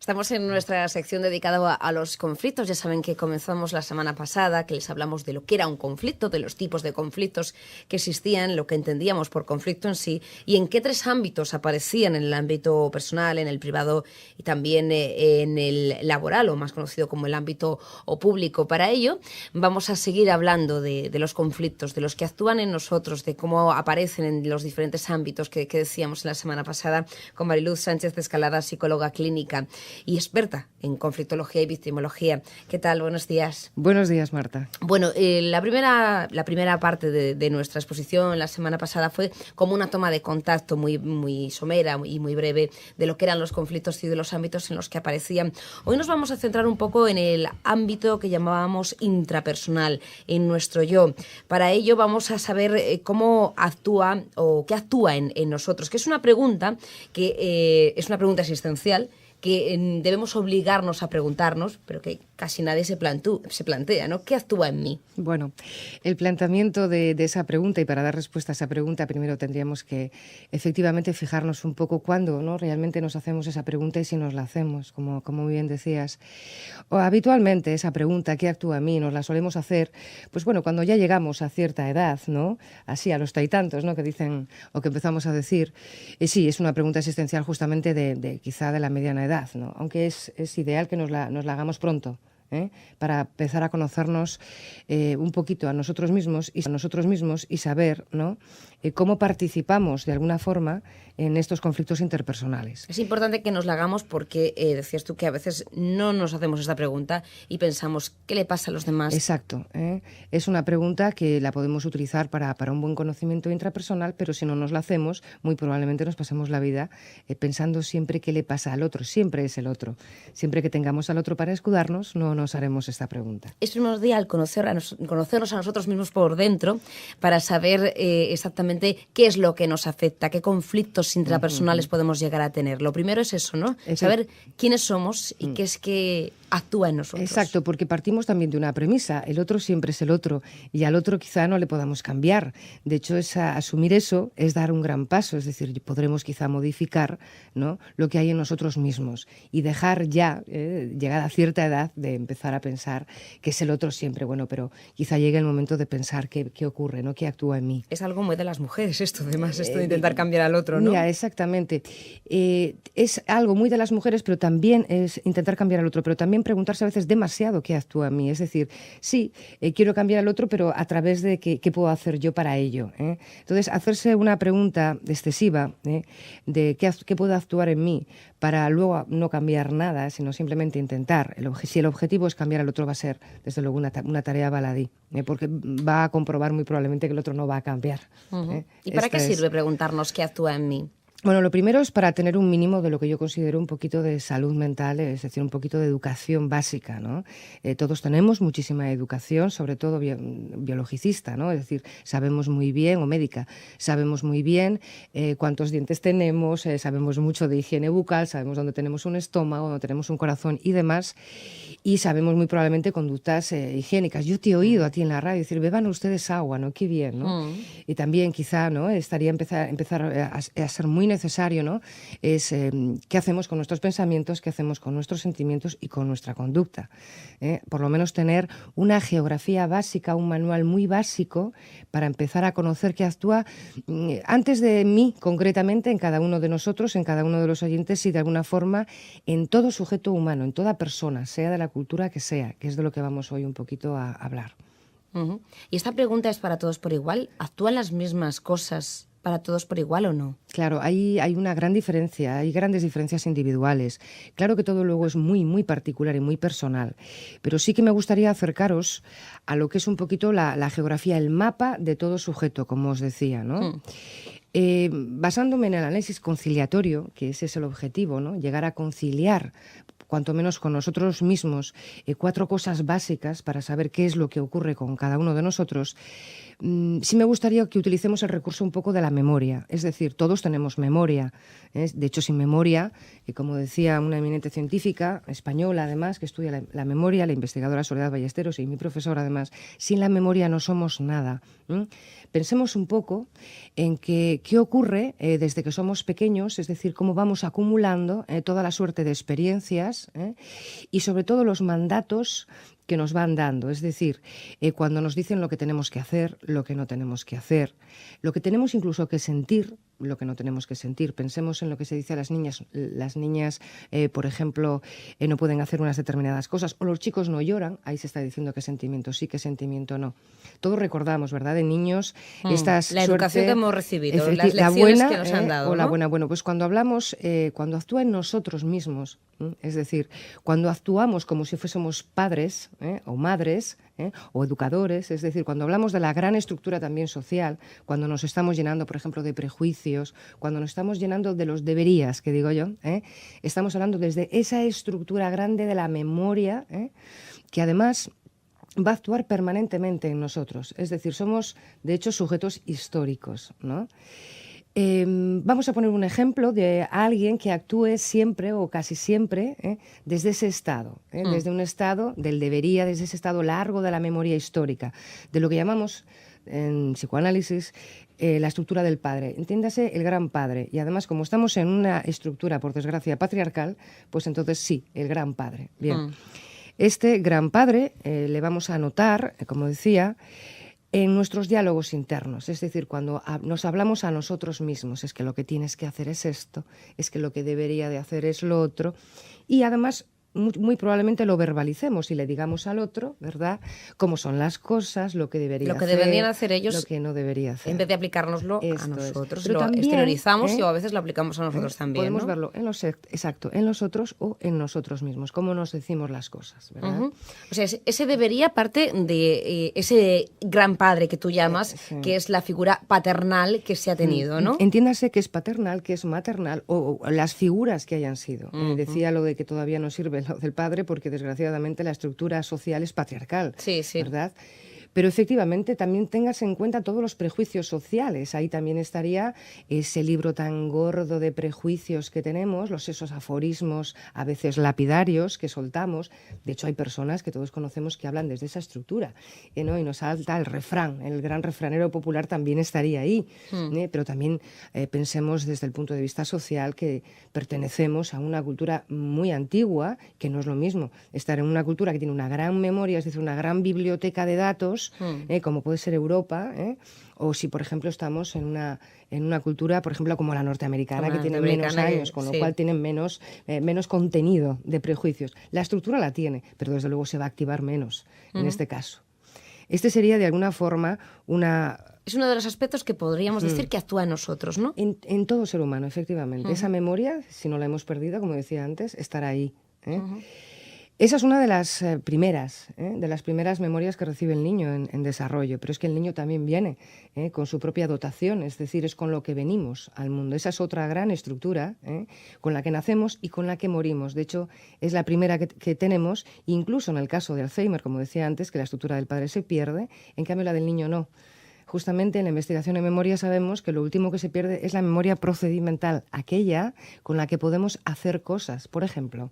Estamos en nuestra sección dedicada a los conflictos. Ya saben que comenzamos la semana pasada, que les hablamos de lo que era un conflicto, de los tipos de conflictos que existían, lo que entendíamos por conflicto en sí y en qué tres ámbitos aparecían: en el ámbito personal, en el privado y también en el laboral, o más conocido como el ámbito o público. Para ello vamos a seguir hablando de los conflictos, de los que actúan en nosotros, de cómo aparecen en los diferentes ámbitos que decíamos en la semana pasada, con Mariluz Sánchez de Escalada, psicóloga clínica y experta en conflictología y victimología. ¿Qué tal? Buenos días. Buenos días, Marta. Bueno, la primera parte de nuestra exposición la semana pasada fue como una toma de contacto muy somera y muy breve de lo que eran los conflictos y de los ámbitos en los que aparecían. Hoy nos vamos a centrar un poco en el ámbito que llamábamos intrapersonal, en nuestro yo. Para ello vamos a saber cómo actúa o qué actúa en nosotros, que es una pregunta que es una pregunta existencial, que debemos obligarnos a preguntarnos, pero que casi nadie se plantea, ¿no? ¿Qué actúa en mí? Bueno, el planteamiento de esa pregunta, y para dar respuesta a esa pregunta primero tendríamos que efectivamente fijarnos un poco cuándo, ¿no?, realmente nos hacemos esa pregunta y si nos la hacemos, como muy bien decías. O habitualmente esa pregunta, ¿qué actúa en mí?, nos la solemos hacer, pues bueno, cuando ya llegamos a cierta edad, ¿no?, así a los taitantos, ¿no?, que dicen o que empezamos a decir. Sí, es una pregunta existencial justamente quizá de la mediana edad, ¿no?, aunque es ideal que nos la hagamos pronto, para empezar a conocernos un poquito a nosotros mismos y saber, ¿no?, cómo participamos de alguna forma en estos conflictos interpersonales. Es importante que nos la hagamos porque decías tú que a veces no nos hacemos esta pregunta y pensamos, ¿qué le pasa a los demás? Exacto. Es una pregunta que la podemos utilizar para un buen conocimiento intrapersonal, pero si no nos la hacemos, muy probablemente nos pasemos la vida pensando siempre qué le pasa al otro. Siempre es el otro. Siempre que tengamos al otro para escudarnos, no nos haremos esta pregunta. Es primordial conocernos a nosotros mismos por dentro para saber exactamente qué es lo que nos afecta, qué conflictos intrapersonales podemos llegar a tener. Lo primero es eso, ¿no? Saber quiénes somos y qué es que actúa en nosotros. Exacto, porque partimos también de una premisa: el otro siempre es el otro y al otro quizá no le podamos cambiar. De hecho, asumir eso es dar un gran paso, es decir, podremos quizá modificar, ¿no?, lo que hay en nosotros mismos y dejar ya, llegada a cierta edad, de empezar a pensar que es el otro siempre. Bueno, pero quizá llegue el momento de pensar qué ocurre, ¿no?, qué actúa en mí. Es algo muy de las mujeres esto, además, esto de intentar cambiar al otro, ¿no? Mira, exactamente. Es algo muy de las mujeres, pero también es intentar cambiar al otro, pero también preguntarse a veces demasiado qué actúa en mí. Es decir, sí, quiero cambiar al otro, pero a través de qué puedo hacer yo para ello, ¿eh? Entonces, hacerse una pregunta excesiva, de qué puedo actuar en mí para luego no cambiar nada, sino simplemente intentar. Si el objetivo es cambiar al otro, va a ser, desde luego, una tarea baladí, porque va a comprobar muy probablemente que el otro no va a cambiar. ¿Y para qué sirve preguntarnos qué actúa en mí? Bueno, lo primero es para tener un mínimo de lo que yo considero un poquito de salud mental, es decir, un poquito de educación básica, ¿no? Todos tenemos muchísima educación, sobre todo biologicista, ¿no? Es decir, sabemos muy bien, o médica, sabemos muy bien cuántos dientes tenemos, sabemos mucho de higiene bucal, sabemos dónde tenemos un estómago, dónde tenemos un corazón y demás, y sabemos muy probablemente conductas higiénicas. Yo te he oído a ti en la radio decir, beban ustedes agua, ¿no? Qué bien, ¿no? Y también quizá, ¿no?, estaría empezar a ser muy necesario, ¿no?, es qué hacemos con nuestros pensamientos, qué hacemos con nuestros sentimientos y con nuestra conducta. Por lo menos tener una geografía básica, un manual muy básico para empezar a conocer qué actúa antes de mí, concretamente, en cada uno de nosotros, en cada uno de los oyentes y de alguna forma en todo sujeto humano, en toda persona, sea de la cultura que sea, que es de lo que vamos hoy un poquito a hablar. Y esta pregunta es para todos por igual. ¿Actúan las mismas cosas para todos por igual o no? Claro, hay una gran diferencia, hay grandes diferencias individuales. Claro que todo luego es muy, muy particular y muy personal, pero sí que me gustaría acercaros a lo que es un poquito la geografía, el mapa de todo sujeto, como os decía, ¿no? Basándome en el análisis conciliatorio, que ese es el objetivo, ¿no?, llegar a conciliar cuanto menos con nosotros mismos, 4 cosas básicas para saber qué es lo que ocurre con cada uno de nosotros, sí me gustaría que utilicemos el recurso un poco de la memoria. Es decir, todos tenemos memoria. De hecho, sin memoria, como decía una eminente científica española, además, que estudia la memoria, la investigadora Soledad Ballesteros y mi profesor, además, sin la memoria no somos nada. Pensemos un poco en qué ocurre desde que somos pequeños, es decir, cómo vamos acumulando toda la suerte de experiencias y sobre todo los mandatos que nos van dando, es decir, cuando nos dicen lo que tenemos que hacer, lo que no tenemos que hacer, lo que tenemos incluso que sentir, lo que no tenemos que sentir. Pensemos en lo que se dice a las niñas. Las niñas, por ejemplo, no pueden hacer unas determinadas cosas, o los chicos no lloran, ahí se está diciendo qué sentimiento sí, qué sentimiento no. Todos recordamos, ¿verdad?, de niños estas la educación suerte, que hemos recibido, las lecciones que nos han dado, o la ¿no? buena. Bueno, pues cuando hablamos, cuando actúa en nosotros mismos, es decir, cuando actuamos como si fuésemos padres o madres o educadores, es decir, cuando hablamos de la gran estructura también social, cuando nos estamos llenando, por ejemplo, de prejuicios, cuando nos estamos llenando de los deberías, que digo yo, estamos hablando desde esa estructura grande de la memoria, que además va a actuar permanentemente en nosotros. Es decir, somos, de hecho, sujetos históricos, ¿no? Vamos a poner un ejemplo de alguien que actúe siempre o casi siempre desde ese estado, desde un estado del debería, desde ese estado largo de la memoria histórica, de lo que llamamos en psicoanálisis la estructura del padre. Entiéndase el gran padre. Y además, como estamos en una estructura, por desgracia, patriarcal, pues entonces sí, el gran padre. Bien. Este gran padre le vamos a notar, como decía, en nuestros diálogos internos, es decir, cuando nos hablamos a nosotros mismos, es que lo que tienes que hacer es esto, es que lo que debería de hacer es lo otro, y además muy probablemente lo verbalicemos y le digamos al otro, ¿verdad?, cómo son las cosas, lo que debería hacer, deberían hacer ellos, lo que no debería hacer. En vez de aplicárnoslo a Esto nosotros, Pero lo también, exteriorizamos y a veces lo aplicamos a nosotros también, podemos ¿no? verlo en los otros o en nosotros mismos, cómo nos decimos las cosas, ¿verdad? O sea, ese debería parte de ese gran padre que tú llamas, Sí. que es la figura paternal que se ha tenido, ¿no? Entiéndase que es paternal, que es maternal, o las figuras que hayan sido. Decía lo de que todavía no sirve lo del padre porque desgraciadamente la estructura social es patriarcal, Sí. ¿verdad? Pero efectivamente también tengas en cuenta todos los prejuicios sociales. Ahí también estaría ese libro tan gordo de prejuicios que tenemos, esos aforismos a veces lapidarios que soltamos. De hecho, hay personas que todos conocemos que hablan desde esa estructura, ¿no? Y nos salta el refrán, el gran refranero popular también estaría ahí. Pero también pensemos desde el punto de vista social que pertenecemos a una cultura muy antigua, que no es lo mismo estar en una cultura que tiene una gran memoria, es decir, una gran biblioteca de datos, como puede ser Europa, o si, por ejemplo, estamos en una cultura, por ejemplo, como la norteamericana, que tiene menos años, con lo cual tienen menos contenido de prejuicios. La estructura la tiene, pero desde luego se va a activar menos en este caso. Este sería, de alguna forma, es uno de los aspectos que podríamos decir que actúa en nosotros, ¿no? En todo ser humano, efectivamente. Esa memoria, si no la hemos perdido, como decía antes, estará ahí. Esa es una de las primeras memorias que recibe el niño en desarrollo, pero es que el niño también viene con su propia dotación, es decir, es con lo que venimos al mundo. Esa es otra gran estructura con la que nacemos y con la que morimos. De hecho, es la primera que tenemos, incluso en el caso de Alzheimer, como decía antes, que la estructura del padre se pierde, en cambio la del niño no. Justamente en la investigación en memoria sabemos que lo último que se pierde es la memoria procedimental, aquella con la que podemos hacer cosas. Por ejemplo,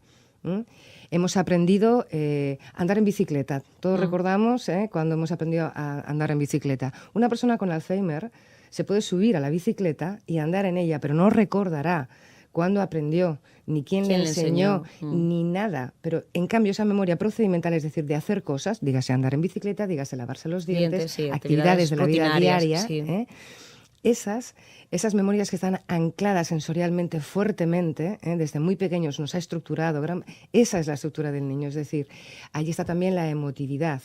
hemos aprendido a andar en bicicleta. Todos recordamos cuando hemos aprendido a andar en bicicleta. Una persona con Alzheimer se puede subir a la bicicleta y andar en ella, pero no recordará cuándo aprendió, ni quién le enseñó, ni nada. Pero en cambio esa memoria procedimental, es decir, de hacer cosas, dígase andar en bicicleta, dígase lavarse los dientes, sí, actividades de la vida diaria, sí. Esas memorias que están ancladas sensorialmente fuertemente, desde muy pequeños nos ha estructurado, esa es la estructura del niño, es decir, allí está también la emotividad.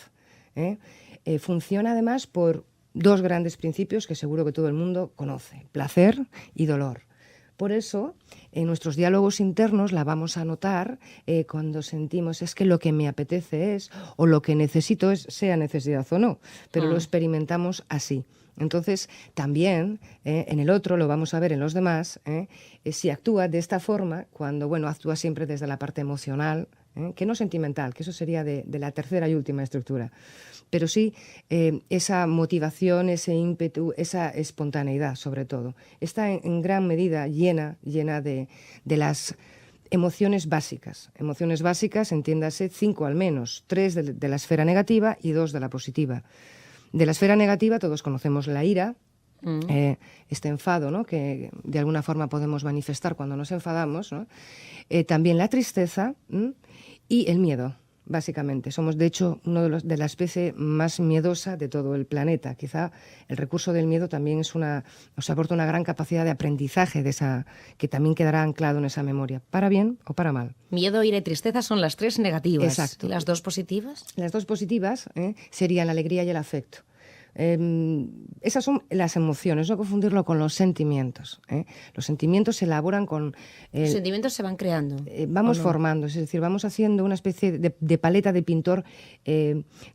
Funciona además por 2 grandes principios que seguro que todo el mundo conoce, placer y dolor. Por eso, en nuestros diálogos internos la vamos a notar cuando sentimos es que lo que me apetece es, o lo que necesito es, sea necesidad o no, pero lo experimentamos así. Entonces, también en el otro, lo vamos a ver en los demás, si actúa de esta forma, cuando, bueno, actúa siempre desde la parte emocional, que no sentimental, que eso sería de la tercera y última estructura, pero sí esa motivación, ese ímpetu, esa espontaneidad, sobre todo. Está en gran medida llena de las emociones básicas. Emociones básicas, entiéndase, 5 al menos, 3 de la esfera negativa y 2 de la positiva. De la esfera negativa todos conocemos la ira, este enfado, ¿no?, que de alguna forma podemos manifestar cuando nos enfadamos, ¿no? También la tristeza y el miedo, básicamente. Somos, de hecho, uno de la especie más miedosa de todo el planeta. Quizá el recurso del miedo también nos aporta una gran capacidad de aprendizaje que también quedará anclado en esa memoria, para bien o para mal. Miedo, ira y tristeza son las 3 negativas. Exacto. ¿Y las 2 positivas? Las 2 positivas serían la alegría y el afecto. Esas son las emociones, no confundirlo con los sentimientos. Los sentimientos se elaboran con... Los sentimientos se van creando. Vamos formando, es decir, vamos haciendo una especie de paleta de pintor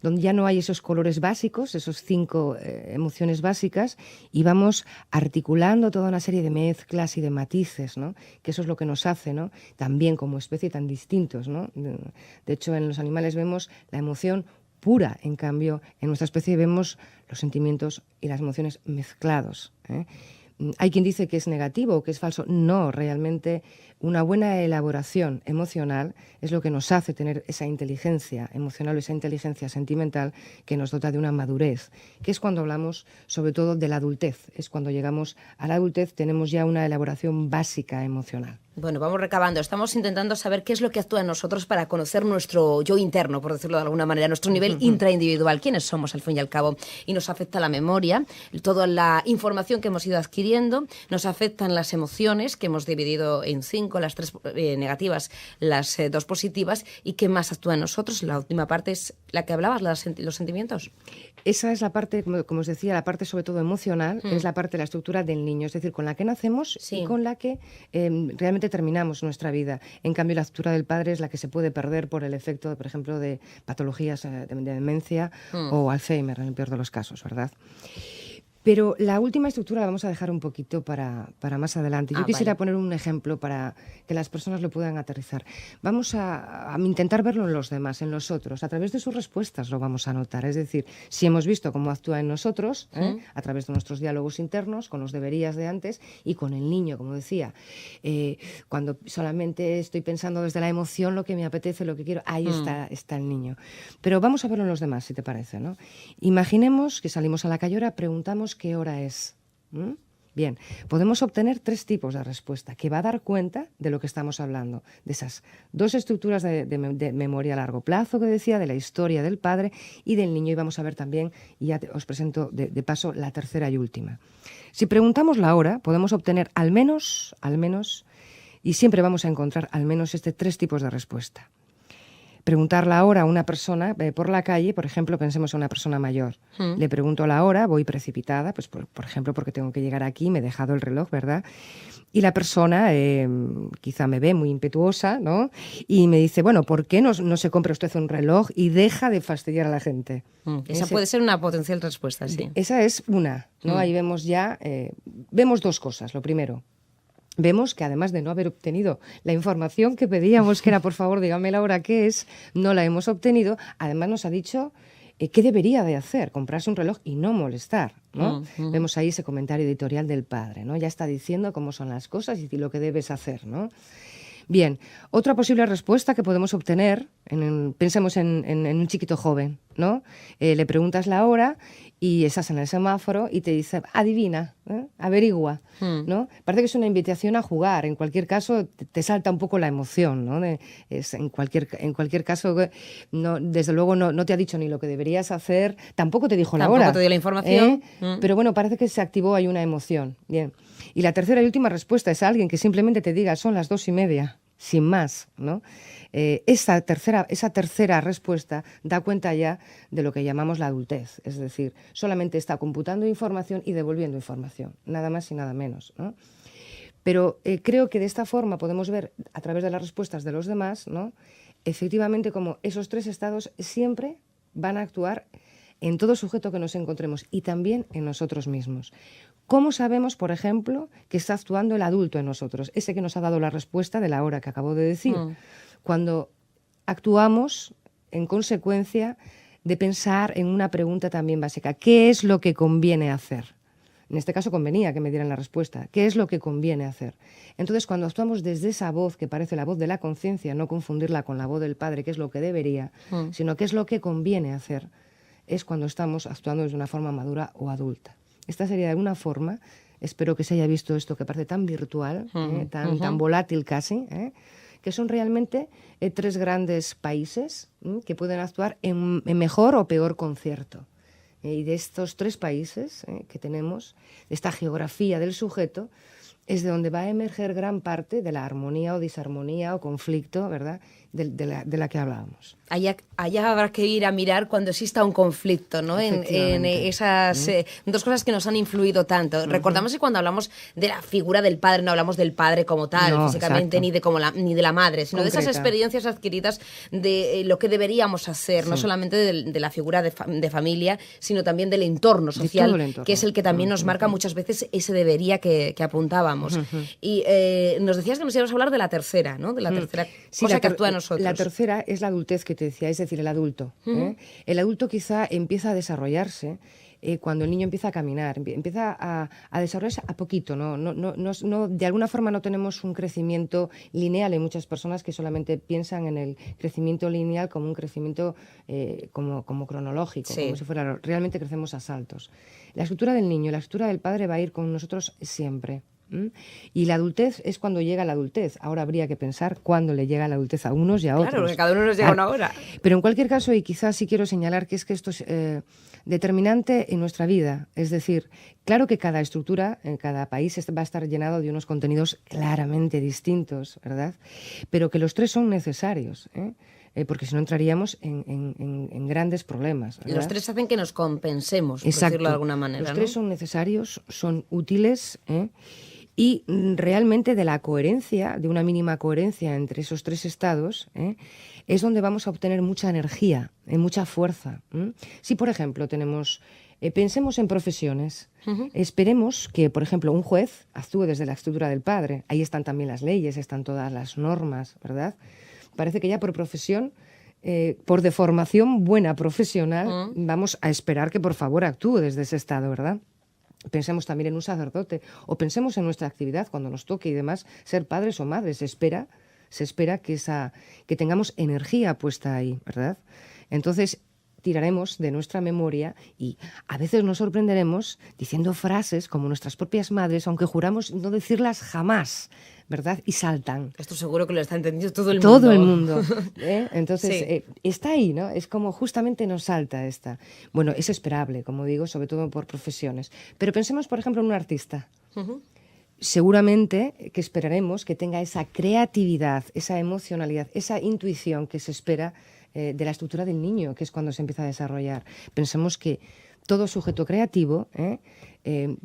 donde ya no hay esos colores básicos, esos 5 emociones básicas, y vamos articulando toda una serie de mezclas y de matices, ¿no? Que eso es lo que nos hace, ¿no?, también como especie tan distintos, ¿no? De hecho, en los animales vemos la emoción pura, en cambio, en nuestra especie vemos los sentimientos y las emociones mezclados. Hay quien dice que es negativo o que es falso. No, realmente una buena elaboración emocional es lo que nos hace tener esa inteligencia emocional o esa inteligencia sentimental que nos dota de una madurez, que es cuando hablamos sobre todo de la adultez. Es cuando llegamos a la adultez, tenemos ya una elaboración básica emocional. Bueno, vamos recabando. Estamos intentando saber qué es lo que actúa en nosotros para conocer nuestro yo interno, por decirlo de alguna manera, nuestro nivel intraindividual, quiénes somos al fin y al cabo. Y nos afecta la memoria, toda la información que hemos ido adquiriendo, nos afectan las emociones, que hemos dividido en 5, las 3 negativas, las 2 positivas. ¿Y qué más actúa en nosotros? La última parte es la que hablabas, los sentimientos. Esa es la parte, como os decía, la parte sobre todo emocional, es la parte de la estructura del niño, es decir, con la que nacemos y con la que realmente terminamos nuestra vida. En cambio, la estructura del padre es la que se puede perder por el efecto, por ejemplo, de patologías de demencia o Alzheimer, en el peor de los casos, ¿verdad? Pero la última estructura la vamos a dejar un poquito para más adelante. Yo quisiera poner un ejemplo para que las personas lo puedan aterrizar. Vamos a intentar verlo en los demás, en los otros. A través de sus respuestas lo vamos a notar. Es decir, si hemos visto cómo actúa en nosotros, a través de nuestros diálogos internos, con los deberías de antes y con el niño, como decía. Cuando solamente estoy pensando desde la emoción lo que me apetece, lo que quiero, ahí está el niño. Pero vamos a verlo en los demás, si te parece, ¿no? Imaginemos que salimos a la calle, preguntamos qué hora es. Bien, podemos obtener 3 tipos de respuesta que va a dar cuenta de lo que estamos hablando, de esas 2 estructuras de memoria a largo plazo que decía, de la historia del padre y del niño. Y vamos a ver también, y ya os presento de paso la tercera y última. Si preguntamos la hora, podemos obtener al menos, y siempre vamos a encontrar al menos 3 tipos de respuesta. Preguntar la hora a una persona por la calle, por ejemplo, pensemos en una persona mayor. Le pregunto la hora, voy precipitada, pues por ejemplo, porque tengo que llegar aquí, me he dejado el reloj, ¿verdad? Y la persona quizá me ve muy impetuosa, ¿no? Y me dice, bueno, ¿por qué no se compra usted un reloj y deja de fastidiar a la gente? Esa puede ser una potencial respuesta, sí. Esa es una, ¿no? Ahí vemos ya, vemos 2 cosas. Lo primero, vemos que además de no haber obtenido la información que pedíamos, que era, por favor, dígame la hora que es, no la hemos obtenido. Además nos ha dicho qué debería de hacer, comprarse un reloj y no molestar, ¿no? Vemos ahí ese comentario editorial del padre, ¿no? Ya está diciendo cómo son las cosas y lo que debes hacer, ¿no? Bien, otra posible respuesta que podemos obtener, pensemos en un chiquito joven, ¿no? Le preguntas la hora y estás en el semáforo y te dice, adivina, averigua, ¿no? Parece que es una invitación a jugar. En cualquier caso, te salta un poco la emoción, ¿no? En cualquier caso, no, desde luego no te ha dicho ni lo que deberías hacer, tampoco te dijo la hora. Tampoco te dio la información. Pero bueno, parece que se activó ahí una emoción. Bien. Y la tercera y última respuesta es a alguien que simplemente te diga, son las 2:30. Sin más, ¿no? Esa tercera respuesta da cuenta ya de lo que llamamos la adultez, es decir, solamente está computando información y devolviendo información, nada más y nada menos, ¿no? Pero creo que de esta forma podemos ver, a través de las respuestas de los demás, ¿no?, efectivamente como esos 3 estados siempre van a actuar en todo sujeto que nos encontremos y también en nosotros mismos. ¿Cómo sabemos, por ejemplo, que está actuando el adulto en nosotros? Ese que nos ha dado la respuesta de la hora que acabo de decir. Cuando actuamos en consecuencia de pensar en una pregunta también básica. ¿Qué es lo que conviene hacer? En este caso convenía que me dieran la respuesta. ¿Qué es lo que conviene hacer? Entonces, cuando actuamos desde esa voz que parece la voz de la conciencia, no confundirla con la voz del padre, que es lo que debería, sino que es lo que conviene hacer, es cuando estamos actuando de una forma madura o adulta. Esta sería de alguna forma, espero que se haya visto esto que parece tan virtual, tan volátil casi, que son realmente 3 grandes países que pueden actuar en mejor o peor concierto. Y de estos 3 países que tenemos, esta geografía del sujeto, es de donde va a emerger gran parte de la armonía o disarmonía o conflicto, ¿verdad?, de la que hablábamos. Allá habrá que ir a mirar cuando exista un conflicto, ¿no? En esas 2 cosas que nos han influido tanto. Recordamos que cuando hablamos de la figura del padre, no hablamos del padre como tal, no, físicamente, ni de la madre, sino concreta, de esas experiencias adquiridas de lo que deberíamos hacer, no solamente de la figura de familia, sino también del entorno social, que es el que también nos marca muchas veces ese debería que apuntábamos. Y nos decías que nos ibas a hablar de la tercera, ¿no? De la tercera cosa que actúa en nosotros. La tercera es la adultez que te decía, es decir, el adulto. El adulto quizá empieza a desarrollarse cuando el niño empieza a caminar, empieza a desarrollarse a poquito, ¿no? De alguna forma no tenemos un crecimiento lineal. Hay muchas personas que solamente piensan en el crecimiento lineal como un crecimiento como cronológico, como si fuera, realmente crecemos a saltos. La estructura del niño, la estructura del padre va a ir con nosotros siempre. Y la adultez es cuando llega la adultez. Ahora habría que pensar cuándo le llega la adultez a unos y a otros. Claro, porque cada uno nos llega una hora. Pero en cualquier caso, y quizás sí quiero señalar que esto es determinante en nuestra vida. Es decir, claro que cada estructura en cada país va a estar llenado de unos contenidos claramente distintos, ¿verdad? Pero que los 3 son necesarios, porque si no entraríamos en grandes problemas, ¿verdad? Los 3 hacen que nos compensemos, por decirlo de alguna manera. Los 3 son necesarios, son útiles, y realmente de la coherencia, de una mínima coherencia entre esos 3 estados, es donde vamos a obtener mucha energía, mucha fuerza. Si, por ejemplo, pensemos en profesiones, esperemos que, por ejemplo, un juez actúe desde la estructura del padre. Ahí están también las leyes, están todas las normas, ¿verdad? Parece que ya por profesión, por deformación buena profesional, vamos a esperar que, por favor, actúe desde ese estado, ¿verdad? Pensemos también en un sacerdote o pensemos en nuestra actividad cuando nos toque y demás ser padres o madres. Se espera que tengamos energía puesta ahí, ¿verdad? Entonces tiraremos de nuestra memoria y a veces nos sorprenderemos diciendo frases como nuestras propias madres, aunque juramos no decirlas jamás, ¿verdad? Y saltan. Esto seguro que lo está entendiendo todo el mundo. Todo el mundo. Entonces, está ahí, ¿no? Es como justamente nos salta esta. Bueno, es esperable, como digo, sobre todo por profesiones. Pero pensemos, por ejemplo, en un artista. Seguramente que esperaremos que tenga esa creatividad, esa emocionalidad, esa intuición que se espera de la estructura del niño, que es cuando se empieza a desarrollar. Pensemos que todo sujeto creativo,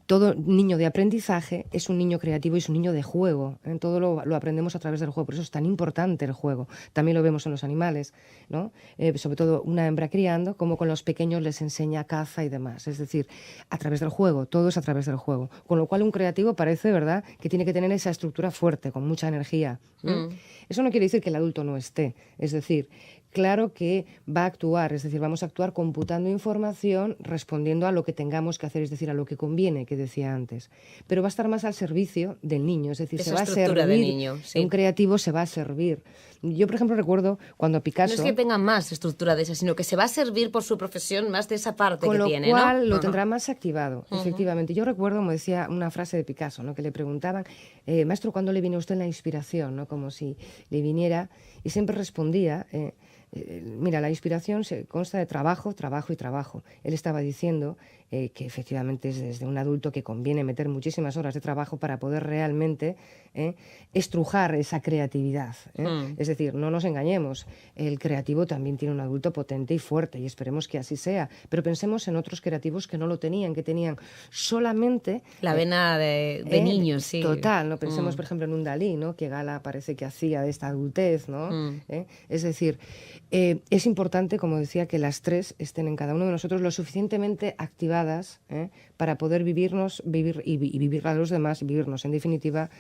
todo niño de aprendizaje es un niño creativo y es un niño de juego. Todo lo aprendemos a través del juego, por eso es tan importante el juego. También lo vemos en los animales, ¿no? Sobre todo una hembra criando, como con los pequeños les enseña caza y demás. Es decir, a través del juego, todo es a través del juego. Con lo cual un creativo parece, ¿verdad?, que tiene que tener esa estructura fuerte, con mucha energía. Eso no quiere decir que el adulto no esté, es decir, claro que va a actuar, es decir, vamos a actuar computando información, respondiendo a lo que tengamos que hacer, es decir, a lo que conviene, que decía antes. Pero va a estar más al servicio del niño, es decir, se va a servir. De niño, sí. Un creativo se va a servir. Yo, por ejemplo, recuerdo cuando Picasso... No es que tenga más estructura de esa, sino que se va a servir por su profesión más de esa parte que tiene, ¿no? Con lo cual lo tendrá más activado, efectivamente. Yo recuerdo, como decía, una frase de Picasso, ¿no?, que le preguntaban, maestro, ¿cuándo le viene a usted la inspiración?, ¿no?, como si le viniera, y siempre respondía... mira, la inspiración consta de trabajo, trabajo y trabajo. Él estaba diciendo que efectivamente es desde un adulto que conviene meter muchísimas horas de trabajo para poder realmente estrujar esa creatividad. Es decir, decir, no nos engañemos, el creativo también tiene un adulto potente y fuerte, y esperemos que así sea, pero pensemos en otros creativos que no lo tenían, que tenían solamente... La vena de niños, sí. Total, ¿no? Pensemos, por ejemplo, en un Dalí, ¿no? Que Gala parece que hacía de esta adultez, ¿no? Es decir, es importante, como decía, que las tres estén en cada uno de nosotros lo suficientemente activadas para poder vivir y vivir a los demás, y vivirnos, en definitiva,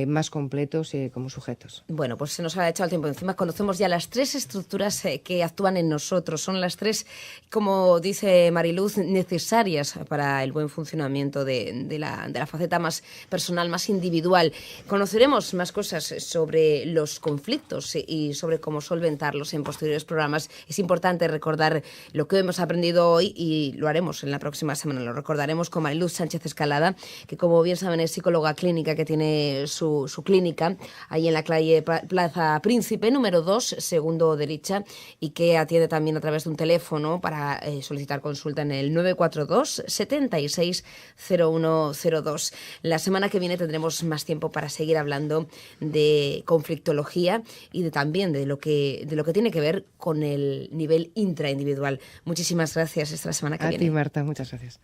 más completos como sujetos. Bueno, pues se nos ha echado el tiempo encima. Conocemos ya las tres estructuras que actúan en nosotros. Son las tres, como dice Mariluz, necesarias para el buen funcionamiento de la faceta más personal, más individual. Conoceremos más cosas sobre los conflictos y sobre cómo solventarlos en posteriores programas. Es importante recordar lo que hemos aprendido hoy y lo haremos en la próxima semana. Lo recordaremos con Mariluz Sánchez Escalada, que como bien saben es psicóloga clínica, que tiene su clínica ahí en la calle Plaza Príncipe, número 2, segundo derecha, y que atiende también a través de un teléfono para solicitar consulta en el 942 76 0102. La semana que viene tendremos más tiempo para seguir hablando de conflictología y también de lo que tiene que ver con el nivel intraindividual. Muchísimas gracias. Esta semana que viene. A ti, Marta, muchas gracias.